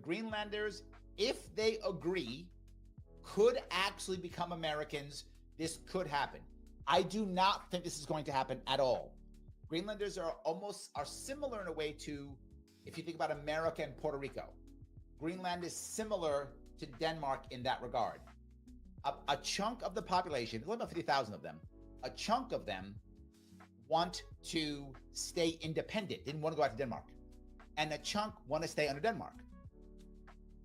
Greenlanders, if they agree, could actually become Americans. This could happen. I do not think this is going to happen at all. Greenlanders are similar in a way to, if you think about America and Puerto Rico. Greenland is similar to Denmark in that regard. A chunk of the population, there's about 50,000 of them, a chunk of them want to stay independent, didn't want to go out to Denmark. And a chunk want to stay under Denmark.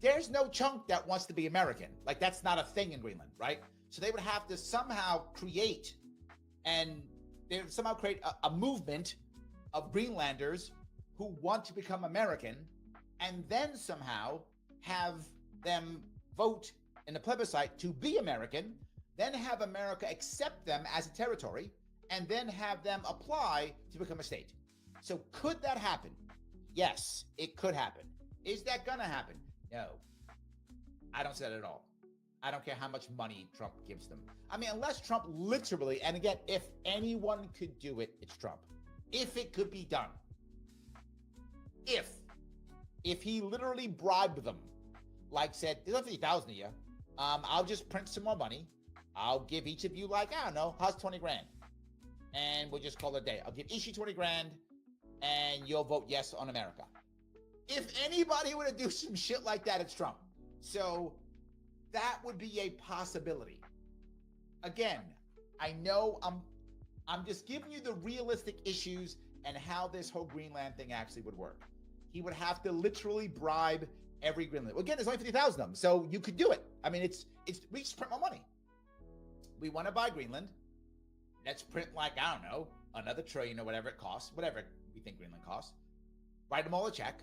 There's no chunk that wants to be American. Like, that's not a thing in Greenland, right? So they would have to somehow create a movement of Greenlanders who want to become American, and then somehow have them vote in a plebiscite to be American, then have America accept them as a territory, and then have them apply to become a state. So could that happen? Yes, it could happen. Is that gonna happen? No, I don't see that at all. I don't care how much money Trump gives them. I mean, unless Trump literally, and again, if anyone could do it, it's Trump. If it could be done. If he literally bribed them, like said, there's only 50,000 a year, I'll just print some more money. I'll give each of you, like, I don't know, how's 20 grand? And we'll just call it a day. I'll give each of you 20 grand and you'll vote yes on America. If anybody were to do some shit like that, it's Trump. So that would be a possibility. Again, I know I'm just giving you the realistic issues and how this whole Greenland thing actually would work. He would have to literally bribe every Greenland. Again, there's only 50,000 of them, so you could do it. I mean, we just print more money. We want to buy Greenland. Let's print, like, I don't know, another trillion or whatever it costs, whatever we think Greenland costs. Write them all a check.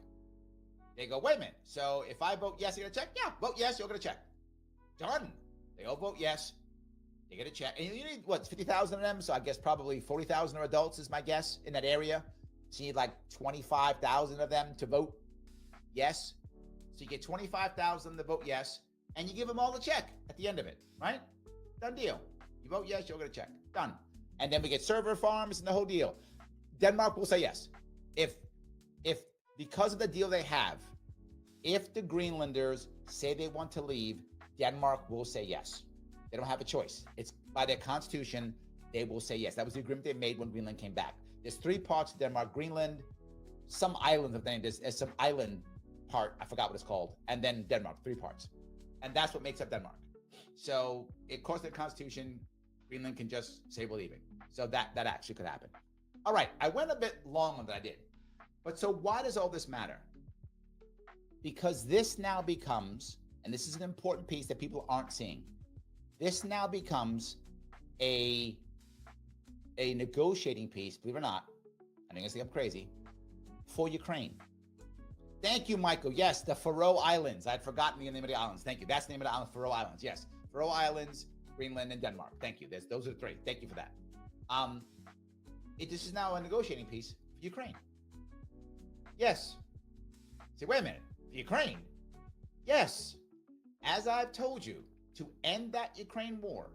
They go, wait a minute. So if I vote yes, you get a check? Yeah, vote yes, you'll get a check. Done. They all vote yes. They get a check. And you need, what, 50,000 of them? So I guess probably 40,000 are adults is my guess in that area. So you need like 25,000 of them to vote yes. So you get 25,000 to vote yes, and you give them all the check at the end of it, right? Done deal. You vote yes, you'll get a check. Done. And then we get server farms and the whole deal. Denmark will say yes. If because of the deal they have, if the Greenlanders say they want to leave, Denmark will say yes. They don't have a choice. It's by their constitution, they will say yes. That was the agreement they made when Greenland came back. There's 3 parts of Denmark: Greenland, some islands of them. There's some island part, I forgot what it's called, and then Denmark, 3 parts. And that's what makes up Denmark. So it costs their constitution, Greenland can just say we're leaving. So that actually could happen. All right, I went a bit long on that, I did. But so why does all this matter? Because this now becomes, and this is an important piece that people aren't seeing, this now becomes a negotiating piece, believe it or not, I think I'm crazy, for Ukraine. Thank you, Michael. Yes, the Faroe Islands. I'd forgotten the name of the islands. Thank you. That's the name of the island, Faroe Islands. Yes, Faroe Islands, Greenland, and Denmark. Thank you. Those are the 3. Thank you for that. This is now a negotiating piece for Ukraine. Yes. Say, wait a minute. Ukraine? Yes. As I've told you, to end that Ukraine war,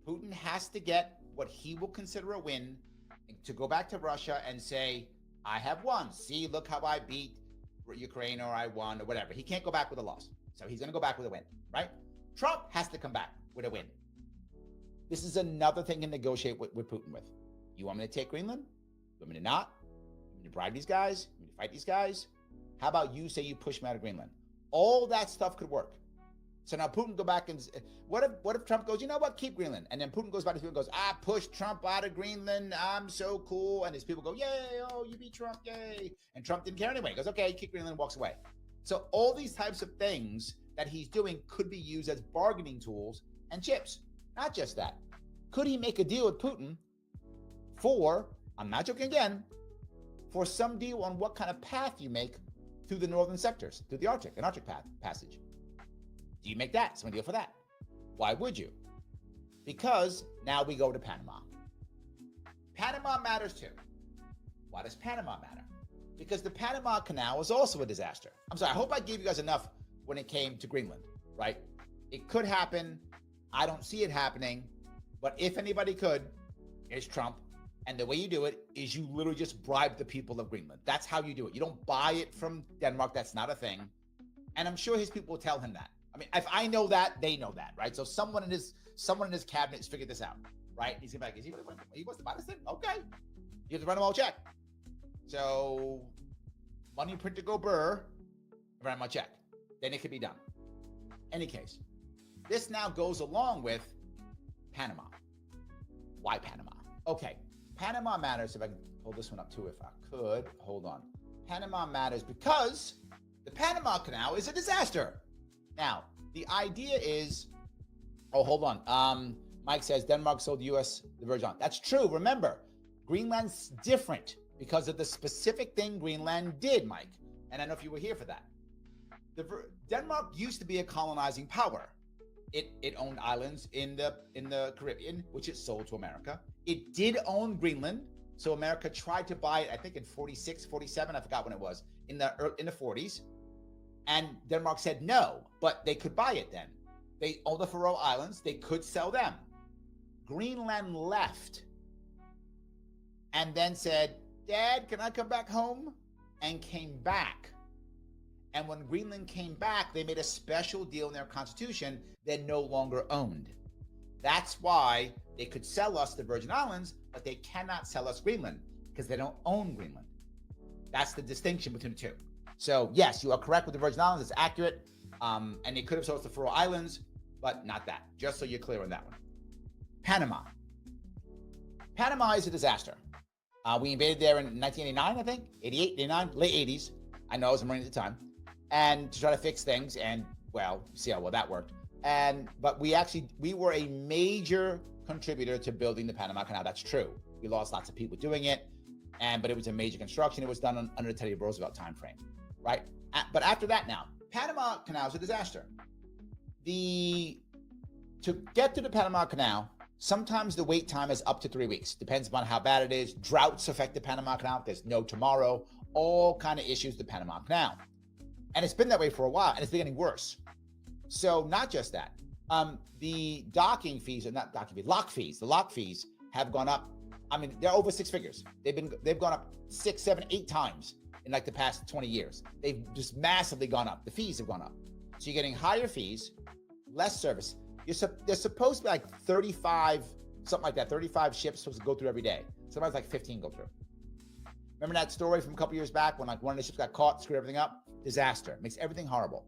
Putin has to get what he will consider a win, to go back to Russia and say, I have won. See, look how I beat Ukraine, or I won, or whatever. He can't go back with a loss. So he's going to go back with a win, right? Trump has to come back with a win. This is another thing to negotiate with Putin with. You want me to take Greenland? You want me to not? You want me to bribe these guys? You want me to fight these guys? How about you say you push me out of Greenland? All that stuff could work. So now Putin go back and what if Trump goes, you know what, keep Greenland. And then Putin goes back to people and goes, I pushed Trump out of Greenland. I'm so cool. And his people go, yay, oh, you beat Trump, yay. And Trump didn't care anyway. He goes, okay, keep Greenland, walks away. So all these types of things that he's doing could be used as bargaining tools and chips. Not just that. Could he make a deal with Putin for, I'm not joking again, for some deal on what kind of path you make through the northern sectors, through the Arctic, an Arctic passage? Do you make that? Some deal for that? Why would you? Because now we go to Panama. Panama matters too. Why does Panama matter? Because the Panama Canal is also a disaster. I'm sorry, I hope I gave you guys enough when it came to Greenland, right? It could happen. I don't see it happening. But if anybody could, it's Trump. And the way you do it is you literally just bribe the people of Greenland. That's how you do it. You don't buy it from Denmark. That's not a thing. And I'm sure his people will tell him that. I mean, if I know that, they know that, right? So someone in his cabinet has figured this out, right? He's gonna be like, he wants to buy this thing? Okay. You have to run them all check. So money printer go burr, run them all check. Then it could be done. Any case, this now goes along with Panama. Why Panama? Okay, Panama matters. If I can pull this one up too, if I could, hold on. Panama matters because the Panama Canal is a disaster. Now, the idea is, oh, hold on. Mike says Denmark sold U.S. the Virgin Islands. That's true. Remember, Greenland's different because of the specific thing Greenland did, Mike. And I don't know if you were here for that. Denmark used to be a colonizing power. It owned islands in the Caribbean, which it sold to America. It did own Greenland. So America tried to buy it, I think in 46, 47, I forgot when it was, in the 40s. And Denmark said no, but they could buy it then. They owned the Faroe Islands. They could sell them. Greenland left and then said, Dad, can I come back home? And came back. And when Greenland came back, they made a special deal in their constitution they're no longer owned. That's why they could sell us the Virgin Islands, but they cannot sell us Greenland because they don't own Greenland. That's the distinction between the two. So yes, you are correct with the Virgin Islands. It's accurate. And they could have sold us the Faroe Islands, but not that. Just so you're clear on that one. Panama. Panama is a disaster. We invaded there in 1989, I think, 88, 89, late 80s. I know I was a Marine at the time. And to try to fix things, and well, see how well that worked. But we were a major contributor to building the Panama Canal. That's true. We lost lots of people doing it, but it was a major construction. It was done under the Teddy Roosevelt timeframe, right? But after that, now Panama Canal is a disaster. To get to the Panama Canal, sometimes the wait time is up to 3 weeks. Depends upon how bad it is. Droughts affect the Panama Canal. There's no tomorrow. All kind of issues the Panama Canal. And it's been that way for a while, and it's been getting worse. So not just that, the docking fees, or not docking fees, the lock fees have gone up. I mean, they're over six figures. They've gone up 6, 7, 8 times in like the past 20 years. They've just massively gone up. The fees have gone up. So you're getting higher fees, less service. There's supposed to be like 35, something like that, 35 ships supposed to go through every day. Sometimes like 15 go through. Remember that story from a couple years back when like one of the ships got caught, screwed everything up? Disaster, makes everything horrible.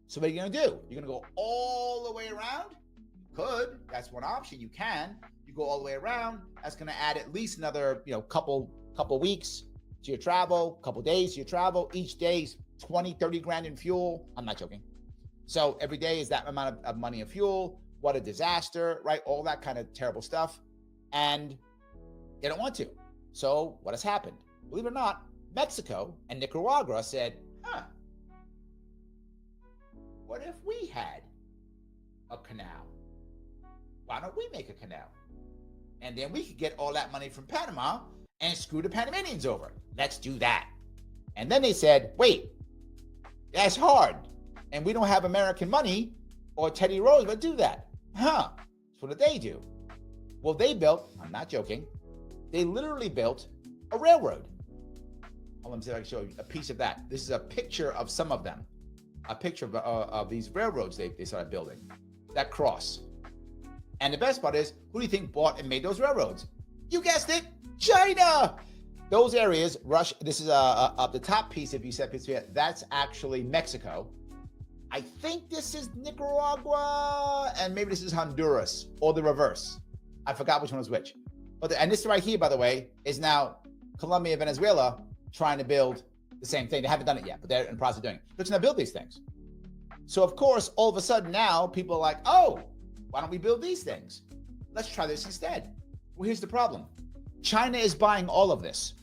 So what are you gonna do? You're gonna go all the way around? You could, that's one option, you can. You go all the way around, that's gonna add at least another, couple weeks to your travel, couple days to your travel. Each day is 20, 30 grand in fuel. I'm not joking. So every day is that amount of money in fuel. What a disaster, right? All that kind of terrible stuff. And they don't want to. So what has happened? Believe it or not, Mexico and Nicaragua said, what if we had a canal? Why don't we make a canal? And then we could get all that money from Panama and screw the Panamanians over. Let's do that. And then they said, wait, that's hard. And we don't have American money or Teddy Roosevelt do that. So what did they do? Well, they built, I'm not joking, they literally built a railroad. Let me see if I can show you a piece of that. This is a picture of some of them. A picture of these railroads they started building that cross. And the best part is, who do you think bought and made those railroads? You guessed it, China. Those areas, Russia, this is up the top piece, if you said that's actually Mexico. I think this is Nicaragua, and maybe this is Honduras, or the reverse. I forgot which one was which. And this right here, by the way, is now Colombia and Venezuela trying to build the same thing. They haven't done it yet, but they're in the process of doing it. They're trying to build these things. So of course, all of a sudden now, people are like, oh, why don't we build these things? Let's try this instead. Well, here's the problem. China is buying all of this.